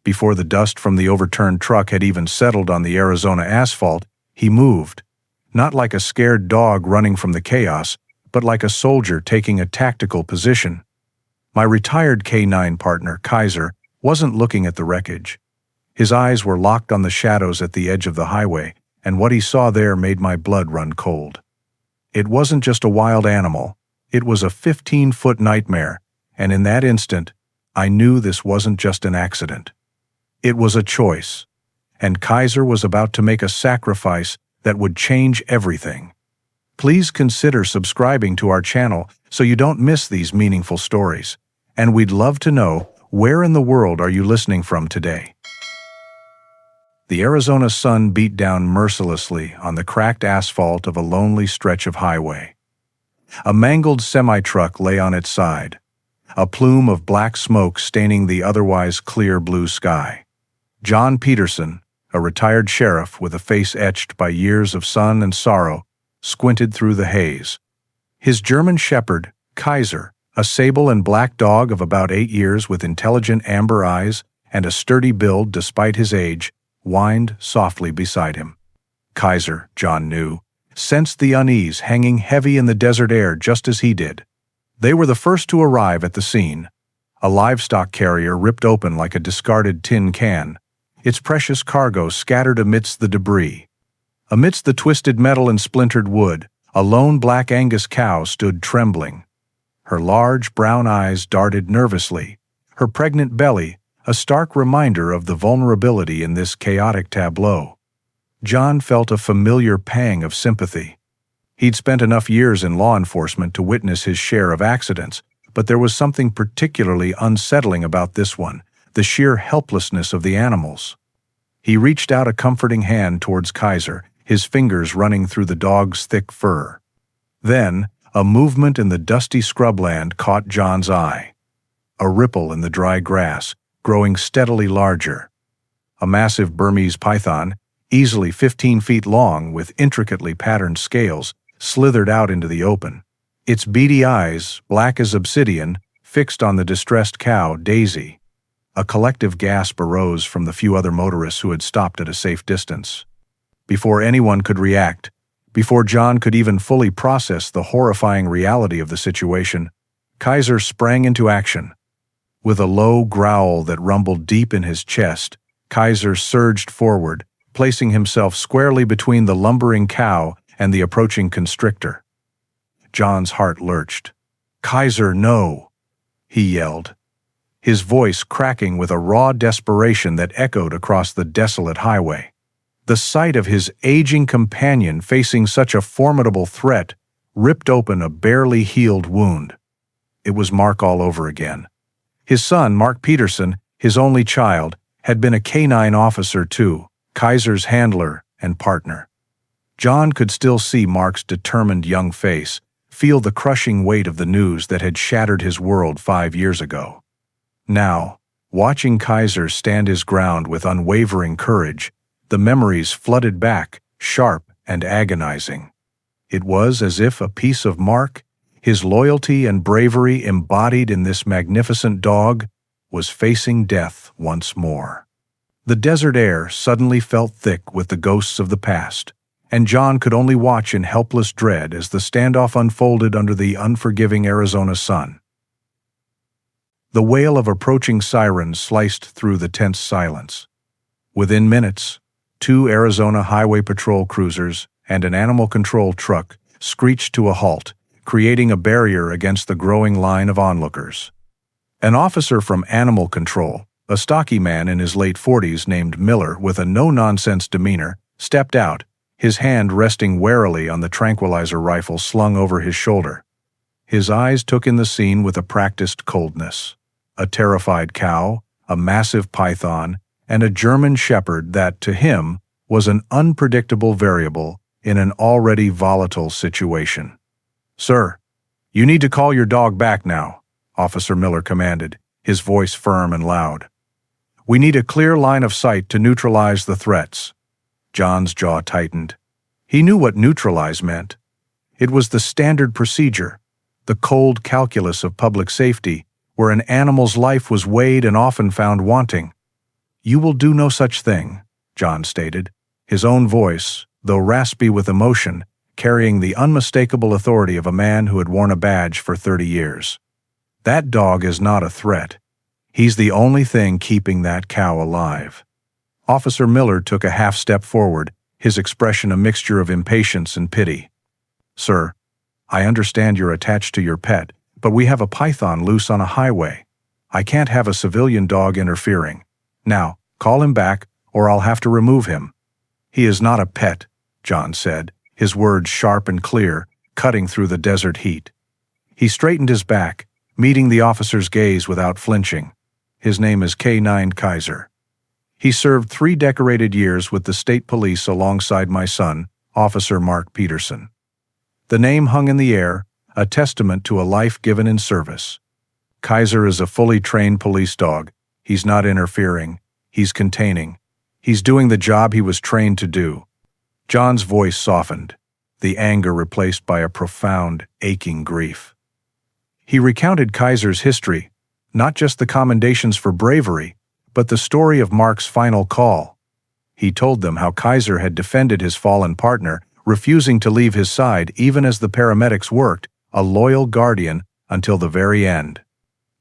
Before the dust from the overturned truck had even settled on the Arizona asphalt, he moved, not like a scared dog running from the chaos, but like a soldier taking a tactical position. My retired K9 partner, Kaiser, wasn't looking at the wreckage. His eyes were locked on the shadows at the edge of the highway, and what he saw there made my blood run cold. It wasn't just a wild animal, it was a 15-foot nightmare, and in that instant, I knew this wasn't just an accident. It was a choice, and Kaiser was about to make a sacrifice that would change everything. Please consider subscribing to our channel so you don't miss these meaningful stories, and we'd love to know, where in the world are you listening from today? The Arizona sun beat down mercilessly on the cracked asphalt of a lonely stretch of highway. A mangled semi-truck lay on its side, a plume of black smoke staining the otherwise clear blue sky. John Peterson, a retired sheriff with a face etched by years of sun and sorrow, squinted through the haze. His German shepherd, Kaiser, a sable and black dog of about 8 years with intelligent amber eyes and a sturdy build despite his age, whined softly beside him. Kaiser, John knew, sensed the unease hanging heavy in the desert air just as he did. They were the first to arrive at the scene. A livestock carrier ripped open like a discarded tin can, its precious cargo scattered amidst the debris. Amidst the twisted metal and splintered wood, a lone black Angus cow stood trembling. Her large brown eyes darted nervously, her pregnant belly a stark reminder of the vulnerability in this chaotic tableau. John felt a familiar pang of sympathy. He'd spent enough years in law enforcement to witness his share of accidents, but there was something particularly unsettling about this one, the sheer helplessness of the animals. He reached out a comforting hand towards Kaiser, his fingers running through the dog's thick fur. Then, a movement in the dusty scrubland caught John's eye. A ripple in the dry grass, growing steadily larger. A massive Burmese python, easily 15 feet long with intricately patterned scales, slithered out into the open. Its beady eyes, black as obsidian, fixed on the distressed cow, Daisy. A collective gasp arose from the few other motorists who had stopped at a safe distance. Before anyone could react, before John could even fully process the horrifying reality of the situation, Kaiser sprang into action. With a low growl that rumbled deep in his chest, Kaiser surged forward, placing himself squarely between the lumbering cow and the approaching constrictor. John's heart lurched. "Kaiser, no!" he yelled, his voice cracking with a raw desperation that echoed across the desolate highway. The sight of his aging companion facing such a formidable threat ripped open a barely healed wound. It was Mark all over again. His son, Mark Peterson, his only child, had been a K9 officer too, Kaiser's handler and partner. John could still see Mark's determined young face, feel the crushing weight of the news that had shattered his world 5 years ago. Now, watching Kaiser stand his ground with unwavering courage, the memories flooded back, sharp and agonizing. It was as if a piece of Mark, his loyalty and bravery embodied in this magnificent dog, was facing death once more. The desert air suddenly felt thick with the ghosts of the past, and John could only watch in helpless dread as the standoff unfolded under the unforgiving Arizona sun. The wail of approaching sirens sliced through the tense silence. Within minutes, 2 Arizona Highway Patrol cruisers and an animal control truck screeched to a halt, creating a barrier against the growing line of onlookers. An officer from Animal Control, a stocky man in his late 40s named Miller with a no-nonsense demeanor, stepped out, his hand resting warily on the tranquilizer rifle slung over his shoulder. His eyes took in the scene with a practiced coldness. A terrified cow, a massive python, and a German shepherd that, to him, was an unpredictable variable in an already volatile situation. "Sir, you need to call your dog back now," Officer Miller commanded, his voice firm and loud. "We need a clear line of sight to neutralize the threats." John's jaw tightened. He knew what neutralize meant. It was the standard procedure, the cold calculus of public safety, where an animal's life was weighed and often found wanting. "You will do no such thing," John stated, his own voice, though raspy with emotion, carrying the unmistakable authority of a man who had worn a badge for 30 years. "That dog is not a threat. He's the only thing keeping that cow alive." Officer Miller took a half-step forward, his expression a mixture of impatience and pity. "Sir, I understand you're attached to your pet, but we have a python loose on a highway. I can't have a civilian dog interfering. Now, call him back, or I'll have to remove him." "He is not a pet," John said, his words sharp and clear, cutting through the desert heat. He straightened his back, meeting the officer's gaze without flinching. "His name is K9 Kaiser. He served 3 decorated years with the state police alongside my son, Officer Mark Peterson." The name hung in the air, a testament to a life given in service. "Kaiser is a fully trained police dog. He's not interfering. He's containing. He's doing the job he was trained to do." John's voice softened, the anger replaced by a profound, aching grief. He recounted Kaiser's history, not just the commendations for bravery, but the story of Mark's final call. He told them how Kaiser had defended his fallen partner, refusing to leave his side even as the paramedics worked, a loyal guardian until the very end.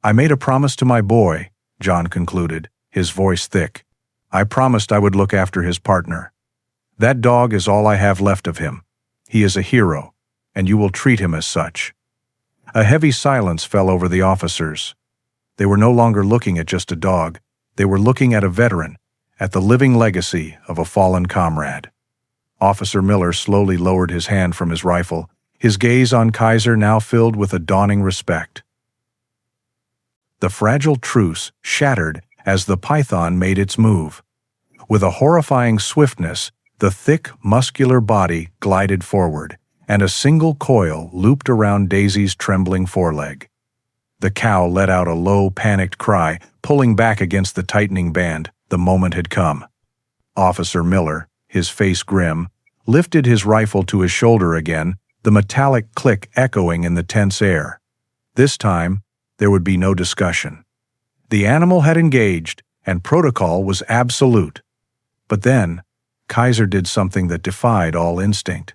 "I made a promise to my boy," John concluded, his voice thick. "I promised I would look after his partner. That dog is all I have left of him. He is a hero, and you will treat him as such." A heavy silence fell over the officers. They were no longer looking at just a dog. They were looking at a veteran, at the living legacy of a fallen comrade. Officer Miller slowly lowered his hand from his rifle, his gaze on Kaiser now filled with a dawning respect. The fragile truce shattered as the python made its move. With a horrifying swiftness, the thick, muscular body glided forward, and a single coil looped around Daisy's trembling foreleg. The cow let out a low, panicked cry, pulling back against the tightening band. The moment had come. Officer Miller, his face grim, lifted his rifle to his shoulder again, the metallic click echoing in the tense air. This time, there would be no discussion. The animal had engaged, and protocol was absolute. But then, Kaiser did something that defied all instinct.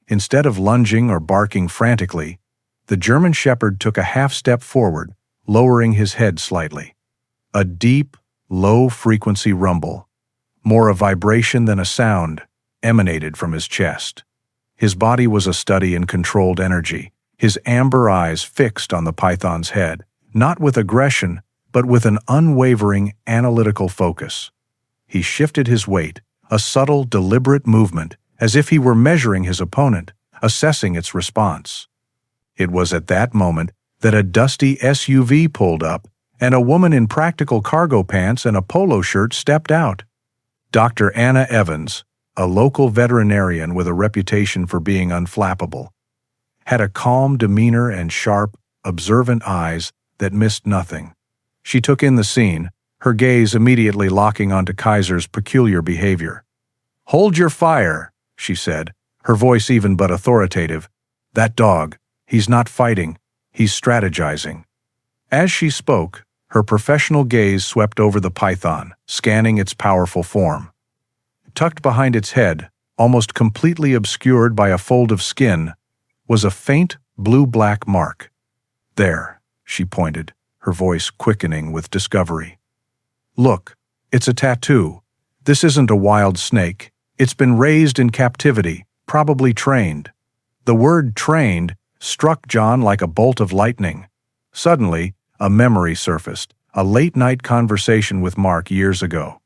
Instead of lunging or barking frantically, the German Shepherd took a half-step forward, lowering his head slightly. A deep, low-frequency rumble, more a vibration than a sound, emanated from his chest. His body was a study in controlled energy, his amber eyes fixed on the python's head, not with aggression, but with an unwavering, analytical focus. He shifted his weight, a subtle, deliberate movement, as if he were measuring his opponent, assessing its response. It was at that moment that a dusty SUV pulled up, and a woman in practical cargo pants and a polo shirt stepped out. Dr. Anna Evans, a local veterinarian with a reputation for being unflappable, had a calm demeanor and sharp, observant eyes that missed nothing. She took in the scene, her gaze immediately locking onto Kaiser's peculiar behavior. "Hold your fire," she said, her voice even but authoritative. "That dog, he's not fighting, he's strategizing." As she spoke, her professional gaze swept over the python, scanning its powerful form. Tucked behind its head, almost completely obscured by a fold of skin, was a faint blue-black mark. "There," she pointed, her voice quickening with discovery. "Look, it's a tattoo. This isn't a wild snake. It's been raised in captivity, probably trained." The word trained struck John like a bolt of lightning. Suddenly, a memory surfaced, a late-night conversation with Mark years ago.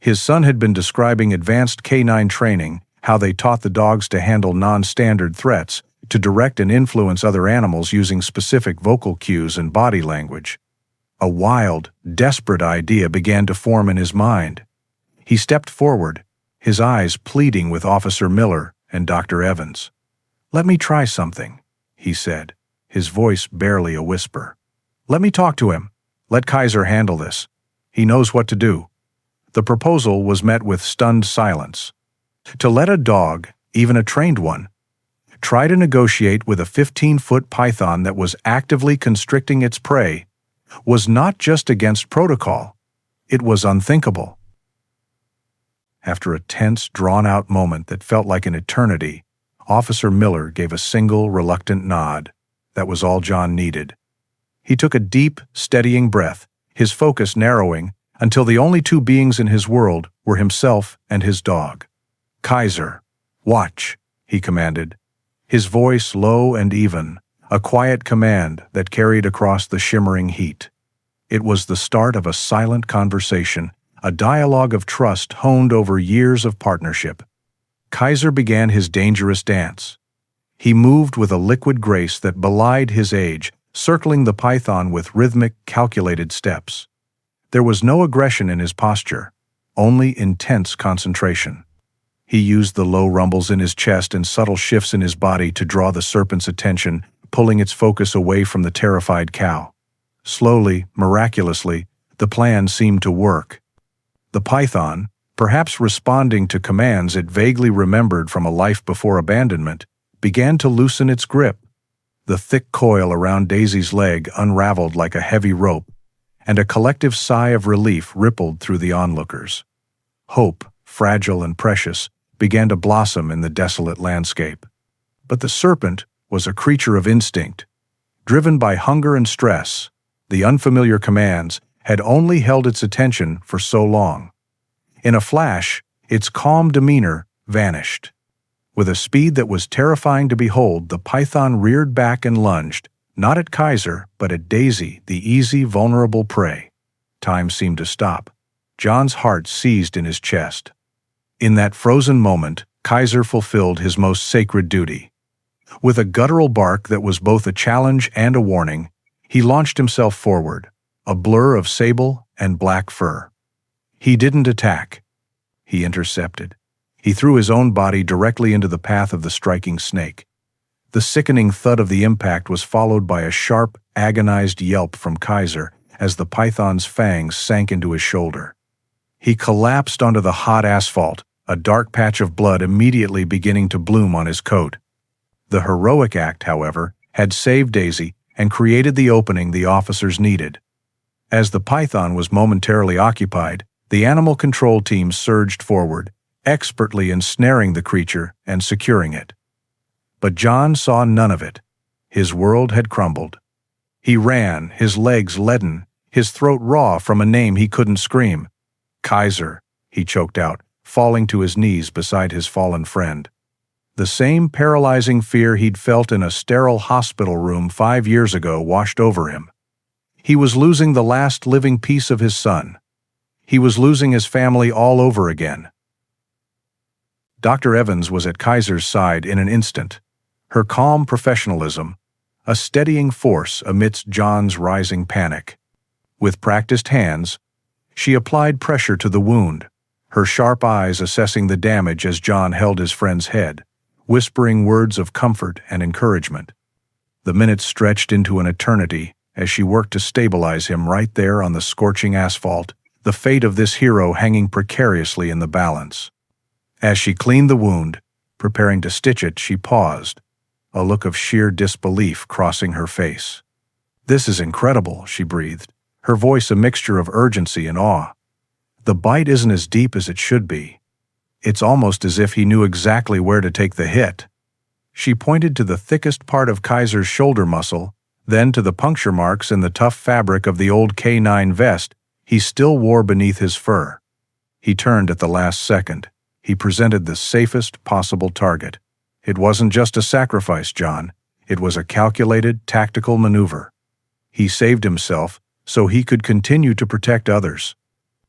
His son had been describing advanced canine training, how they taught the dogs to handle non-standard threats, to direct and influence other animals using specific vocal cues and body language. A wild, desperate idea began to form in his mind. He stepped forward, his eyes pleading with Officer Miller and Dr. Evans. "Let me try something," he said, his voice barely a whisper. "Let me talk to him. Let Kaiser handle this. He knows what to do." The proposal was met with stunned silence. To let a dog, even a trained one, try to negotiate with a 15-foot python that was actively constricting its prey was not just against protocol. It was unthinkable. After a tense, drawn-out moment that felt like an eternity, Officer Miller gave a single, reluctant nod. That was all John needed. He took a deep, steadying breath, his focus narrowing until the only two beings in his world were himself and his dog. "Kaiser, watch," he commanded, his voice low and even, a quiet command that carried across the shimmering heat. It was the start of a silent conversation, a dialogue of trust honed over years of partnership. Kaiser began his dangerous dance. He moved with a liquid grace that belied his age, circling the python with rhythmic, calculated steps. There was no aggression in his posture, only intense concentration. He used the low rumbles in his chest and subtle shifts in his body to draw the serpent's attention, pulling its focus away from the terrified cow. Slowly, miraculously, the plan seemed to work. The python, perhaps responding to commands it vaguely remembered from a life before abandonment, began to loosen its grip. The thick coil around Daisy's leg unraveled like a heavy rope, and a collective sigh of relief rippled through the onlookers. Hope, fragile and precious, began to blossom in the desolate landscape. But the serpent was a creature of instinct. Driven by hunger and stress, the unfamiliar commands had only held its attention for so long. In a flash, its calm demeanor vanished. With a speed that was terrifying to behold, the python reared back and lunged, not at Kaiser, but at Daisy, the easy, vulnerable prey. Time seemed to stop. John's heart seized in his chest. In that frozen moment, Kaiser fulfilled his most sacred duty. With a guttural bark that was both a challenge and a warning, he launched himself forward, a blur of sable and black fur. He didn't attack. He intercepted. He threw his own body directly into the path of the striking snake. The sickening thud of the impact was followed by a sharp, agonized yelp from Kaiser as the python's fangs sank into his shoulder. He collapsed onto the hot asphalt, a dark patch of blood immediately beginning to bloom on his coat. The heroic act, however, had saved Daisy and created the opening the officers needed. As the python was momentarily occupied, the animal control team surged forward, expertly ensnaring the creature and securing it. But John saw none of it. His world had crumbled. He ran, his legs leaden, his throat raw from a name he couldn't scream. "Kaiser," he choked out, falling to his knees beside his fallen friend. The same paralyzing fear he'd felt in a sterile hospital room 5 years ago washed over him. He was losing the last living piece of his son. He was losing his family all over again. Dr. Evans was at Kaiser's side in an instant, her calm professionalism, a steadying force amidst John's rising panic. With practiced hands, she applied pressure to the wound, her sharp eyes assessing the damage as John held his friend's head, whispering words of comfort and encouragement. The minutes stretched into an eternity as she worked to stabilize him right there on the scorching asphalt, the fate of this hero hanging precariously in the balance. As she cleaned the wound, preparing to stitch it, she paused, a look of sheer disbelief crossing her face. "This is incredible," she breathed, her voice a mixture of urgency and awe. "The bite isn't as deep as it should be. It's almost as if he knew exactly where to take the hit." She pointed to the thickest part of Kaiser's shoulder muscle, then to the puncture marks in the tough fabric of the old K9 vest he still wore beneath his fur. He turned at the last second. He presented the safest possible target. It wasn't just a sacrifice, John. It was a calculated, tactical maneuver. He saved himself so he could continue to protect others.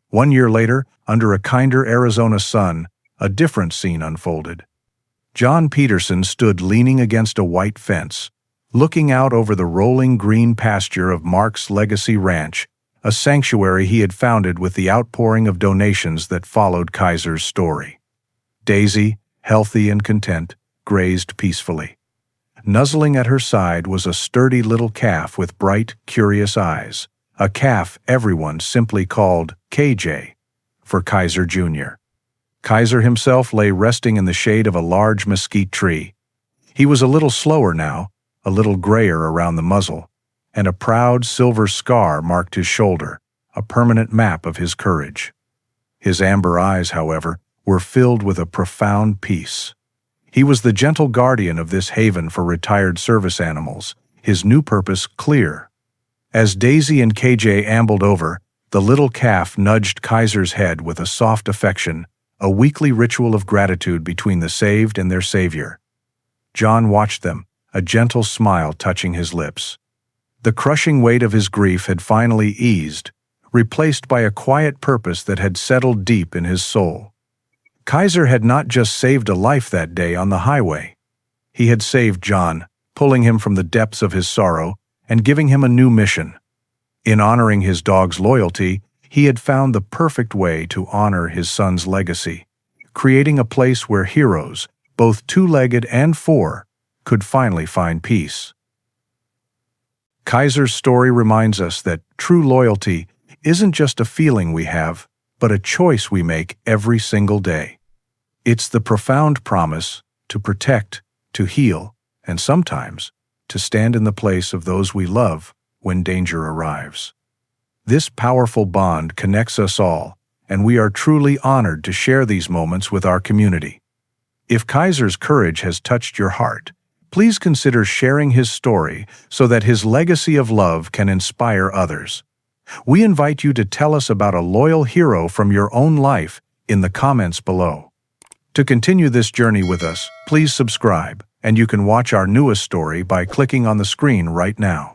1 year later, under a kinder Arizona sun, a different scene unfolded. John Peterson stood leaning against a white fence, looking out over the rolling green pasture of Mark's Legacy Ranch, a sanctuary he had founded with the outpouring of donations that followed Kaiser's story. Daisy, healthy and content, grazed peacefully. Nuzzling at her side was a sturdy little calf with bright, curious eyes, a calf everyone simply called KJ, for Kaiser Jr. Kaiser himself lay resting in the shade of a large mesquite tree. He was a little slower now, a little grayer around the muzzle, and a proud silver scar marked his shoulder, a permanent map of his courage. His amber eyes, however, were filled with a profound peace. He was the gentle guardian of this haven for retired service animals, his new purpose clear. As Daisy and KJ ambled over, the little calf nudged Kaiser's head with a soft affection, a weekly ritual of gratitude between the saved and their savior. John watched them, a gentle smile touching his lips. The crushing weight of his grief had finally eased, replaced by a quiet purpose that had settled deep in his soul. Kaiser had not just saved a life that day on the highway. He had saved John, pulling him from the depths of his sorrow and giving him a new mission. In honoring his dog's loyalty, he had found the perfect way to honor his son's legacy, creating a place where heroes, both two-legged and four, could finally find peace. Kaiser's story reminds us that true loyalty isn't just a feeling we have, but a choice we make every single day. It's the profound promise to protect, to heal, and sometimes to stand in the place of those we love when danger arrives. This powerful bond connects us all, and we are truly honored to share these moments with our community. If Kaiser's courage has touched your heart, please consider sharing his story so that his legacy of love can inspire others. We invite you to tell us about a loyal hero from your own life in the comments below. To continue this journey with us, please subscribe, and you can watch our newest story by clicking on the screen right now.